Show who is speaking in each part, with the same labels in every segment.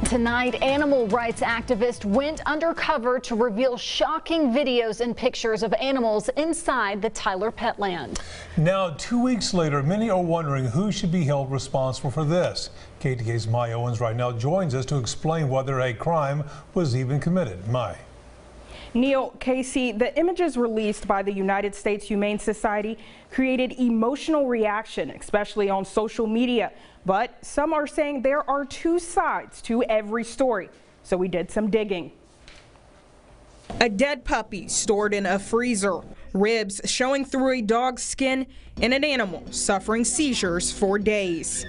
Speaker 1: Tonight, animal rights activists went undercover to reveal shocking videos and pictures of animals inside the Tyler Petland.
Speaker 2: Now, 2 weeks later, many are wondering who should be held responsible for this. KTK's Mai Owens right now joins us to explain whether a crime was even committed. Mai.
Speaker 3: Neil, Casey, the images released by the United States Humane Society created emotional reaction, especially on social media. But some are saying there are two sides to every story. So we did some digging. A dead puppy stored in a freezer, ribs showing through a dog's skin, and an animal suffering seizures for days.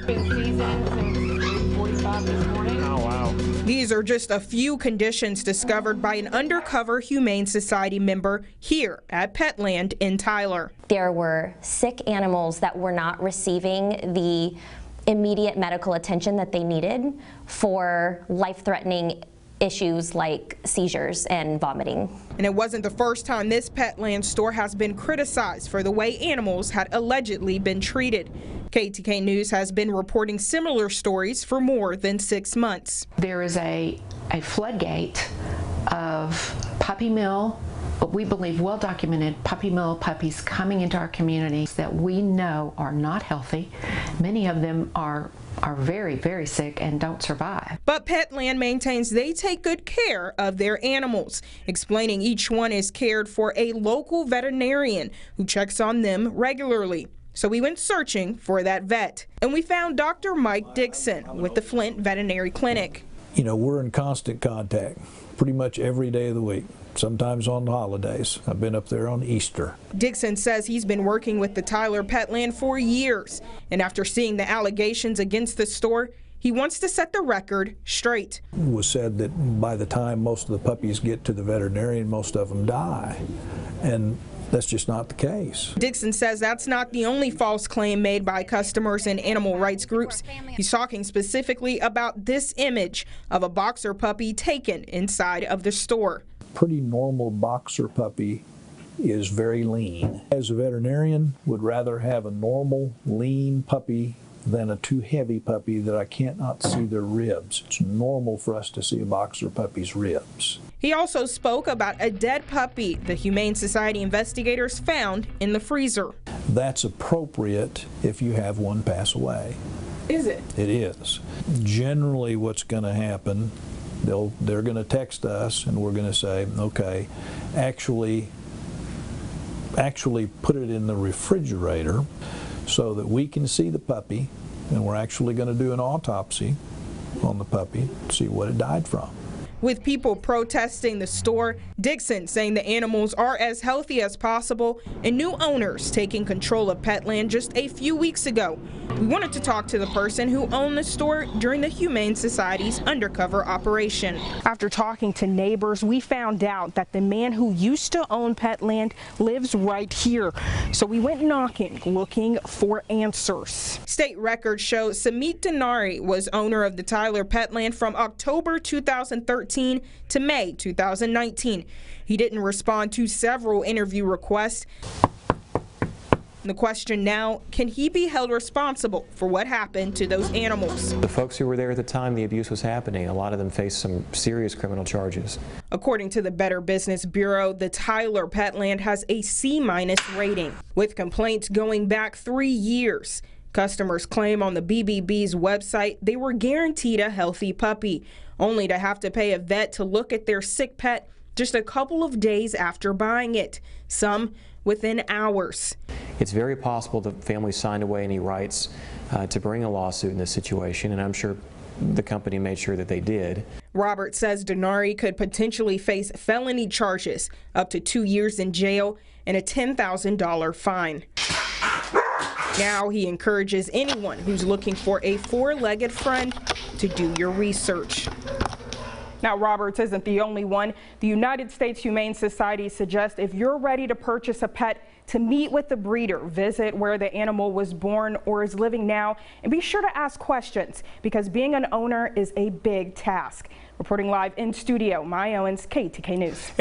Speaker 3: These are just a few conditions discovered by an undercover Humane Society member here at Petland in Tyler.
Speaker 4: There were sick animals that were not receiving the immediate medical attention that they needed for life-threatening issues like seizures and vomiting.
Speaker 3: And it wasn't the first time this Petland store has been criticized for the way animals had allegedly been treated. KTK News has been reporting similar stories for more than 6 months.
Speaker 5: There is a floodgate of puppy mill, what we believe well-documented puppy mill puppies coming into our communities that we know are not healthy. Many of them are very, very sick and don't survive.
Speaker 3: But Petland maintains they take good care of their animals, explaining each one is cared for a local veterinarian who checks on them regularly. So we went searching for that vet, and we found Dr. Mike Dixon with the Flint Veterinary Clinic.
Speaker 6: You know, we're in constant contact pretty much every day of the week, sometimes on the holidays. I've been up there on Easter.
Speaker 3: Dixon says he's been working with the Tyler Petland for years, and after seeing the allegations against the store, he wants to set the record straight.
Speaker 6: It was said that by the time most of the puppies get to the veterinarian, most of them die, and that's just not the case.
Speaker 3: Dixon says that's not the only false claim made by customers and animal rights groups. He's talking specifically about this image of a boxer puppy taken inside of the store.
Speaker 6: Pretty normal boxer puppy is very lean. As a veterinarian, would rather have a normal lean puppy than a too heavy puppy that I cannot see their ribs. It's normal for us to see a boxer puppy's ribs.
Speaker 3: He also spoke about a dead puppy the Humane Society investigators found in the freezer.
Speaker 6: That's appropriate if you have one pass away.
Speaker 3: Is it?
Speaker 6: It is. Generally what's going to happen, they're going to text us and we're going to say, okay, actually put it in the refrigerator so that we can see the puppy, and we're actually going to do an autopsy on the puppy to see what it died from.
Speaker 3: With people protesting the store, Dixon saying the animals are as healthy as possible, and new owners taking control of Petland just a few weeks ago. We wanted to talk to the person who owned the store during the Humane Society's undercover operation. After talking to neighbors, we found out that the man who used to own Petland lives right here. So we went knocking, looking for answers. State records show Samit Denari was owner of the Tyler Petland from October 2013 to May 2019. He didn't respond to several interview requests. The question now, can he be held responsible for what happened to those animals?
Speaker 7: The folks who were there at the time the abuse was happening, a lot of them faced some serious criminal charges.
Speaker 3: According to the Better Business Bureau, the Tyler Petland has a C- rating, with complaints going back 3 years. Customers claim on the BBB's website they were guaranteed a healthy puppy, only to have to pay a vet to look at their sick pet just a couple of days after buying it, some within hours.
Speaker 7: It's very possible the family signed away any rights to bring a lawsuit in this situation, and I'm sure the company made sure that they did.
Speaker 3: Robert says Denari could potentially face felony charges, up to 2 years in jail, and a $10,000 fine. Now he encourages anyone who's looking for a four-legged friend to do your research. Now, Roberts isn't the only one. The United States Humane Society suggests if you're ready to purchase a pet, to meet with the breeder, visit where the animal was born or is living now, and be sure to ask questions, because being an owner is a big task. Reporting live in studio, Mai Owens, KTK News.